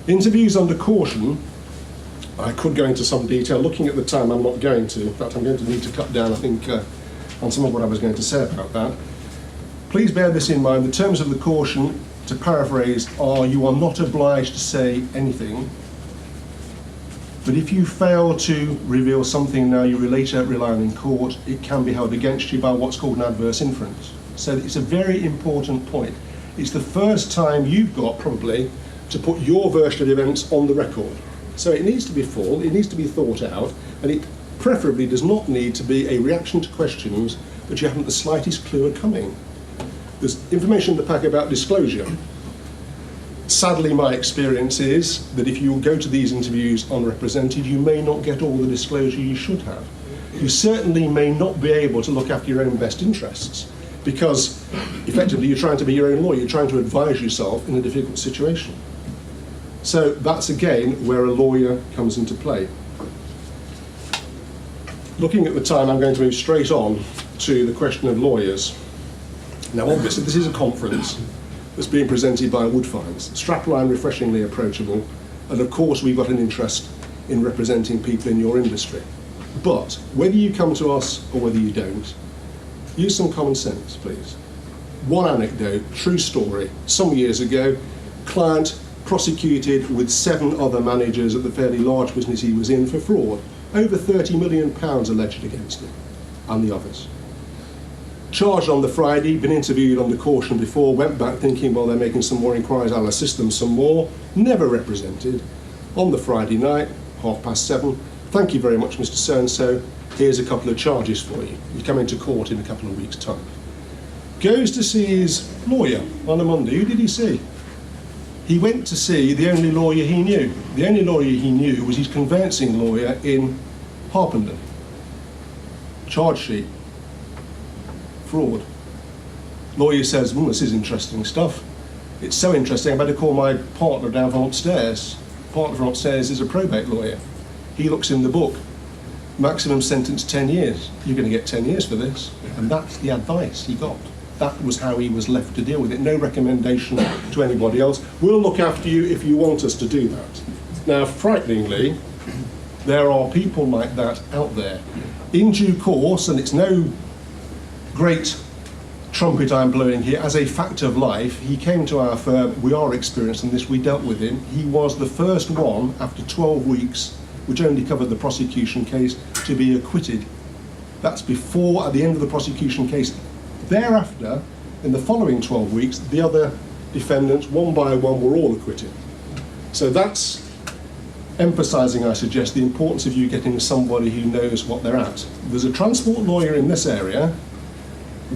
Interviews under caution, I could go into some detail. Looking at the time, I'm not going to. In fact, I'm going to need to cut down, I think, on some of what I was going to say about that. Please bear this in mind. The terms of the caution, to paraphrase, are you are not obliged to say anything, but if you fail to reveal something now you later rely on in court, it can be held against you by what's called an adverse inference. So it's a very important point. It's the first time you've got, probably, to put your version of events on the record. So it needs to be full, it needs to be thought out, and it preferably does not need to be a reaction to questions that you haven't the slightest clue are coming. There's information in the pack about disclosure. Sadly, my experience is that if you go to these interviews unrepresented, you may not get all the disclosure you should have. You certainly may not be able to look after your own best interests, because effectively you're trying to be your own lawyer, you're trying to advise yourself in a difficult situation. So that's again where a lawyer comes into play. Looking at the time, I'm going to move straight on to the question of lawyers. Now obviously this is a conference that's being presented by Woodfines. Strapline refreshingly approachable, and of course we've got an interest in representing people in your industry. But whether you come to us or whether you don't, use some common sense, please. One anecdote, true story. Some years ago, client prosecuted with 7 other managers at the fairly large business he was in for fraud. Over £30 million alleged against him and the others. Charged on the Friday, been interviewed under caution before, went back thinking, well, they're making some more inquiries, I'll assist them some more. Never represented. On the Friday night, 7:30, thank you very much, Mr. So-and-so, here's a couple of charges for you. You come into court in a couple of weeks' time. Goes to see his lawyer on a Monday. Who did he see? He went to see the only lawyer he knew. The only lawyer he knew was his conveyancing lawyer in Harpenden. Charge sheet. Fraud. Lawyer says, this is interesting stuff. It's so interesting, I better call my partner down from upstairs. Partner from upstairs is a probate lawyer. He looks in the book. Maximum sentence 10 years. You're going to get 10 years for this. And that's the advice he got. That was how he was left to deal with it. No recommendation to anybody else. We'll look after you if you want us to do that. Now, frighteningly, there are people like that out there. In due course, and it's no great trumpet I'm blowing here, as a fact of life, he came to our firm. We are experienced in this, we dealt with him. He was the first one, after 12 weeks, which only covered the prosecution case, to be acquitted. That's before, at the end of the prosecution case. Thereafter, in the following 12 weeks, the other defendants, one by one, were all acquitted. So that's emphasising, I suggest, the importance of you getting somebody who knows what they're at. There's a transport lawyer in this area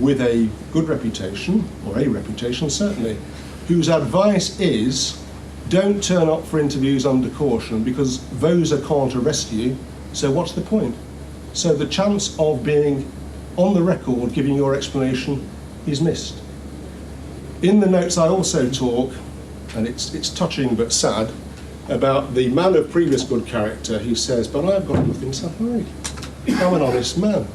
with a good reputation, or a reputation certainly, whose advice is, don't turn up for interviews under caution because VOSA can't arrest you, so what's the point? So the chance of being on the record giving your explanation is missed. In the notes I also talk, and it's touching but sad, about the man of previous good character who says, but I've got nothing to hide. I'm an honest man.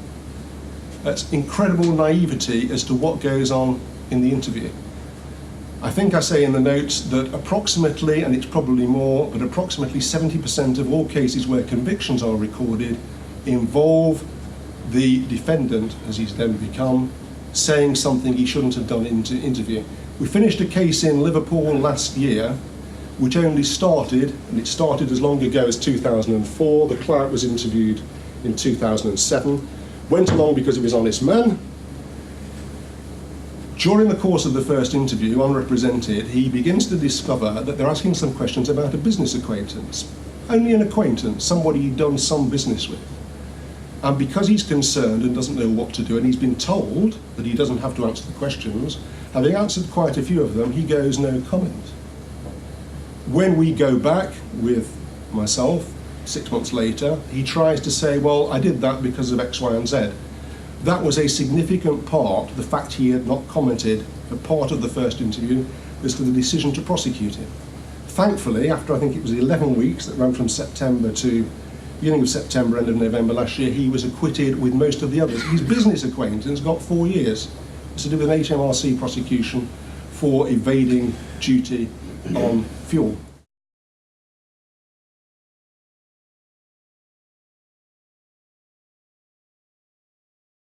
That's incredible naivety as to what goes on in the interview. I think I say in the notes that approximately, and it's probably more, but approximately 70% of all cases where convictions are recorded involve the defendant, as he's then become, saying something he shouldn't have done in the interview. We finished a case in Liverpool last year, which only started, and it started as long ago as 2004. The client was interviewed in 2007, went along because he was an honest man. During the course of the first interview, unrepresented, he begins to discover that they're asking some questions about a business acquaintance. Only an acquaintance, somebody he'd done some business with. And because he's concerned and doesn't know what to do, and he's been told that he doesn't have to answer the questions, having answered quite a few of them, he goes no comment. When we go back with myself, 6 months later, he tries to say, well, I did that because of X, Y, and Z. That was a significant part, the fact he had not commented, a part of the first interview, as to the decision to prosecute him. Thankfully, after I think it was 11 weeks that ran from September to beginning of September, end of November last year, he was acquitted with most of the others. His business acquaintance got 4 years to do with an HMRC prosecution for evading duty on fuel.